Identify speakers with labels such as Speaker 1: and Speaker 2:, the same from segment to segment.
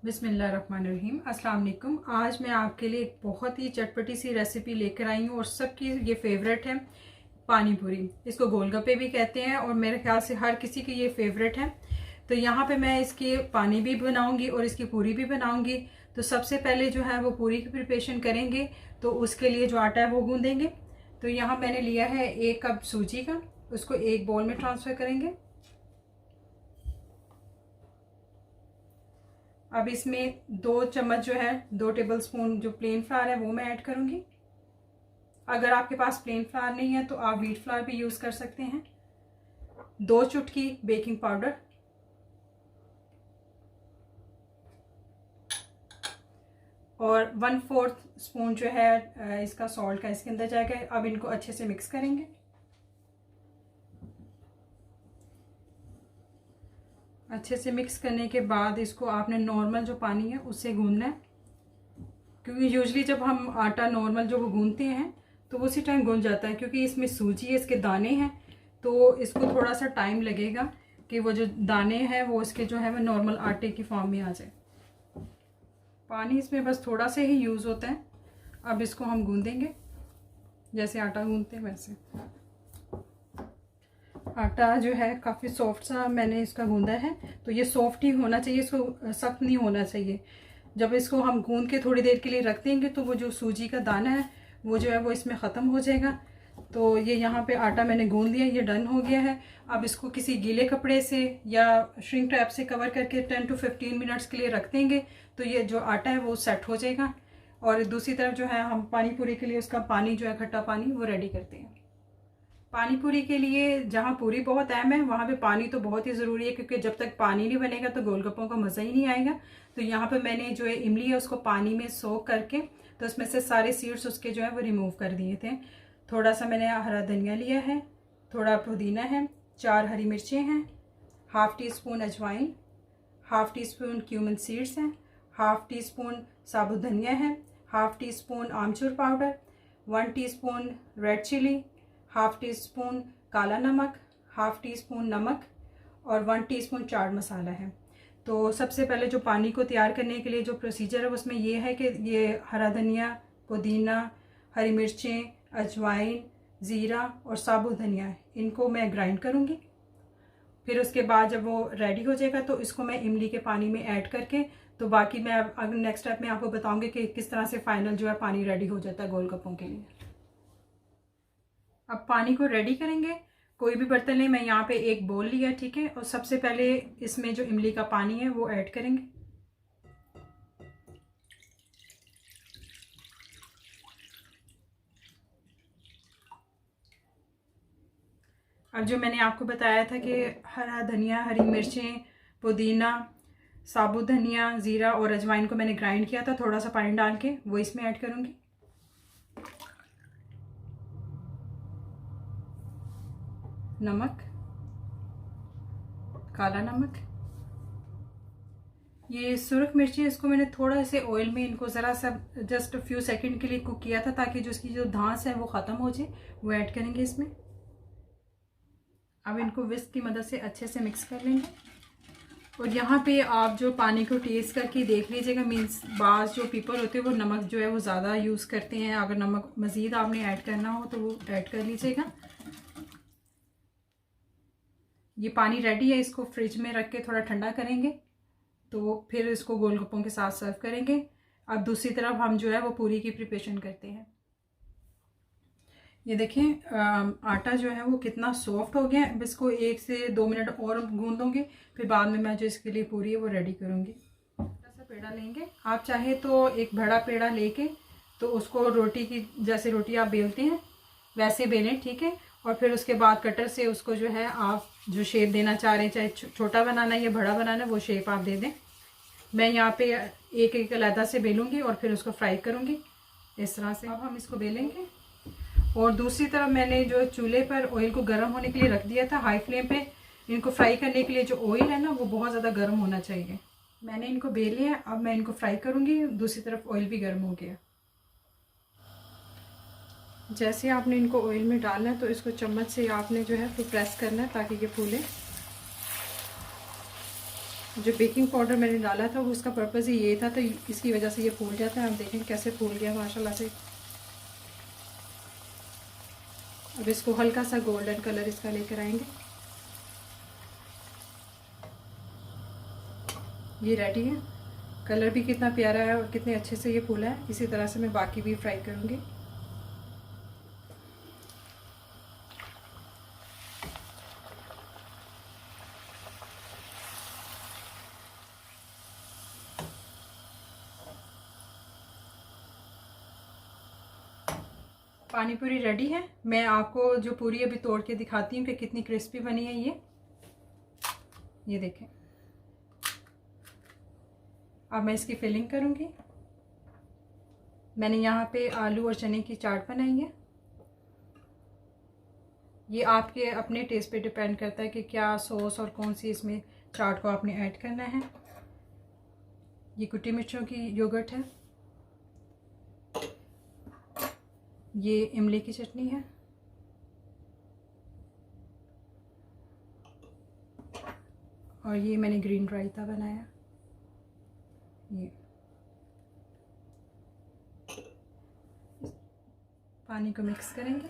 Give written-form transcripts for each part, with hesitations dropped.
Speaker 1: बिस्मिल्लाहिर्रहमानिर्रहीम। अस्सलाम वालेकुम। आज मैं आपके लिए एक बहुत ही चटपटी सी रेसिपी लेकर आई हूँ और सबकी ये फेवरेट है, पानी पूरी। इसको गोलगप्पे भी कहते हैं और मेरे ख्याल से हर किसी की ये फेवरेट है। तो यहाँ पे मैं इसकी पानी भी बनाऊँगी और इसकी पूरी भी बनाऊँगी। तो सबसे पहले जो है वो पूरी की प्रिपरेशन करेंगे, तो उसके लिए जो आटा है वो गूँधेंगे। तो यहाँ मैंने लिया है 1 कप सूजी का, उसको एक बाउल में ट्रांसफ़र करेंगे। अब इसमें 2 चम्मच जो है 2 टेबलस्पून जो प्लेन फ्लावर है वो मैं ऐड करूँगी। अगर आपके पास प्लेन फ्लावर नहीं है तो आप व्हीट फ्लावर भी यूज़ कर सकते हैं। 2 चुटकी बेकिंग पाउडर और 1/4 स्पून जो है इसका सॉल्ट का इसके अंदर जाएगा। अब इनको अच्छे से मिक्स करेंगे। अच्छे से मिक्स करने के बाद इसको आपने नॉर्मल जो पानी है उससे गूंदना है, क्योंकि यूजली जब हम आटा नॉर्मल जो वो गूंदते हैं तो उसी टाइम गूंद जाता है, क्योंकि इसमें सूजी है, इसके दाने हैं, तो इसको थोड़ा सा टाइम लगेगा कि वो जो दाने हैं वो इसके जो है वो नॉर्मल आटे की फॉर्म में आ जाए। पानी इसमें बस थोड़ा से ही यूज़ होता है। अब इसको हम गूंदेंगे जैसे आटा गूंदते हैं वैसे। आटा जो है काफ़ी सॉफ्ट सा मैंने इसका गूंदा है, तो ये सॉफ्ट ही होना चाहिए, इसको सख्त नहीं होना चाहिए। जब इसको हम गूंद के थोड़ी देर के लिए रख देंगे तो वो जो सूजी का दाना है वो जो है वो इसमें ख़त्म हो जाएगा। तो ये यहाँ पे आटा मैंने गूंद लिया, ये डन हो गया है। अब इसको किसी गीले कपड़े से या श्रिंक टैप से कवर करके 10 to 15 मिनट्स के लिए रख देंगे, तो ये जो आटा है वो सेट हो जाएगा। और दूसरी तरफ जो है हम पानी पूरी के लिए उसका पानी जो है खट्टा पानी वो रेडी करते हैं। पानी पूरी के लिए जहाँ पूरी बहुत अहम है वहाँ पे पानी तो बहुत ही ज़रूरी है, क्योंकि जब तक पानी नहीं बनेगा तो गोलगप्पों का मज़ा ही नहीं आएगा। तो यहाँ पे मैंने जो है इमली है उसको पानी में सोक करके तो उसमें से सारे सीड्स उसके जो है वो रिमूव कर दिए थे। थोड़ा सा मैंने हरा धनिया लिया है, थोड़ा पुदीना है, 4 हरी मिर्चें हैं, हाफ़ टी स्पून अजवाइन, half teaspoon cumin seeds हैं, हाफ़ टी स्पून साबुत धनिया है, हाफ़ टी स्पून आमचूर powder, 1 teaspoon red chilli, half teaspoon काला नमक, हाफ़ टी स्पून नमक और 1 टीस्पून चाट मसाला है। तो सबसे पहले जो पानी को तैयार करने के लिए जो प्रोसीजर है उसमें ये है कि ये हरा धनिया, पुदीना, हरी मिर्चें, अजवाइन, ज़ीरा और साबुत धनिया इनको मैं ग्राइंड करूँगी। फिर उसके बाद जब वो रेडी हो जाएगा तो इसको मैं इमली के पानी में ऐड करके, तो बाकी मैं अगर नेक्स्ट स्टेप में आपको बताऊँगी कि किस तरह से फाइनल जो है पानी रेडी हो जाता है गोलगप्पों के लिए। अब पानी को रेडी करेंगे। कोई भी बर्तन लें, मैं यहाँ पे एक बोल लिया, ठीक है। और सबसे पहले इसमें जो इमली का पानी है वो ऐड करेंगे। अब जो मैंने आपको बताया था कि हरा धनिया, हरी मिर्चें, पुदीना, साबुत धनिया, ज़ीरा और अजवाइन को मैंने ग्राइंड किया था थोड़ा सा पानी डाल के, वो इसमें ऐड करूँगी। नमक, काला नमक, ये सुरख मिर्ची, इसको मैंने थोड़ा से ऑयल में इनको ज़रा सा जस्ट फ्यू सेकंड के लिए कुक किया था ताकि जो इसकी जो धांस है वो ख़त्म हो जाए, वो ऐड करेंगे इसमें। अब इनको विस्क की मदद से अच्छे से मिक्स कर लेंगे। और यहाँ पे आप जो पानी को टेस्ट करके देख लीजिएगा, मीन्स बाज़ जो पीपल होते हैं वो नमक जो है वो ज़्यादा यूज़ करते हैं। अगर नमक मज़ीद आपने ऐड करना हो तो वो ऐड कर लीजिएगा। ये पानी रेडी है, इसको फ्रिज में रख के थोड़ा ठंडा करेंगे तो फिर इसको गोलगप्पों के साथ सर्व करेंगे। अब दूसरी तरफ हम जो है वो पूरी की प्रिपरेशन करते हैं। ये देखें आटा जो है वो कितना सॉफ्ट हो गया है। अब इसको 1 से 2 मिनट और गूंदूंगी, फिर बाद में मैं जो इसके लिए पूरी है वो रेडी करूँगी। छोटा सा पेड़ा लेंगे, आप चाहे तो एक बड़ा पेड़ा लेके तो उसको रोटी की जैसे रोटी आप बेलते हैं वैसे बेलें, ठीक है। और फिर उसके बाद कटर से उसको जो है आप जो शेप देना चाह रहे हैं, चाहे छोटा बनाना है या बड़ा बनाना है, वो शेप आप दे दें। मैं यहाँ पे एक एक अलहदा से बेलूँगी और फिर उसको फ्राई करूँगी इस तरह से। अब हम इसको बेलेंगे और दूसरी तरफ मैंने जो चूल्हे पर ऑयल को गर्म होने के लिए रख दिया था हाई फ्लेम पे। इनको फ्राई करने के लिए जो ऑयल है ना वो बहुत ज़्यादा गर्म होना चाहिए। मैंने इनको बेल लिया, अब मैं इनको फ्राई करूँगी। दूसरी तरफ ऑयल भी गर्म हो गया। जैसे आपने इनको ऑयल में डालना है तो इसको चम्मच से आपने जो है फिर प्रेस करना है ताकि ये फूले। जो बेकिंग पाउडर मैंने डाला था वो उसका पर्पज़ ही ये था, तो इसकी वजह से ये फूल जाता है। आप देखें कैसे फूल गया माशाल्लाह से। अब इसको हल्का सा गोल्डन कलर इसका लेकर आएंगे। ये रेडी है। कलर भी कितना प्यारा है और कितने अच्छे से ये फूला है। इसी तरह से मैं बाकी भी फ्राई करूँगी। पानी पूरी रेडी है। मैं आपको जो पूरी अभी तोड़ के दिखाती हूँ कि कितनी क्रिस्पी बनी है। ये देखें। अब मैं इसकी फिलिंग करूँगी। मैंने यहाँ पे आलू और चने की चाट बनाई है। ये आपके अपने टेस्ट पे डिपेंड करता है कि क्या सॉस और कौन सी इसमें चाट को आपने ऐड करना है। ये कुटी मिर्चों की योगर्ट है। ये इमली की चटनी है। और ये मैंने ग्रीन रायता बनाया। ये पानी को मिक्स करेंगे।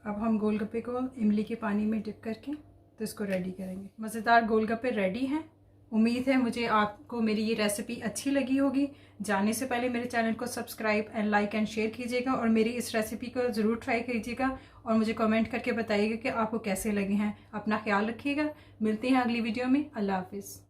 Speaker 1: अब हम गोलगप्पे को इमली के पानी में डिप करके तो इसको रेडी करेंगे। मज़ेदार गोलगप्पे रेडी हैं। उम्मीद है मुझे आपको मेरी ये रेसिपी अच्छी लगी होगी। जाने से पहले मेरे चैनल को subscribe and like and share कीजिएगा और मेरी इस रेसिपी को ज़रूर ट्राई कीजिएगा और मुझे कमेंट करके बताइएगा कि आपको कैसे लगे हैं। अपना ख्याल रखिएगा। मिलते हैं अगली वीडियो में। अल्लाह हाफिज़।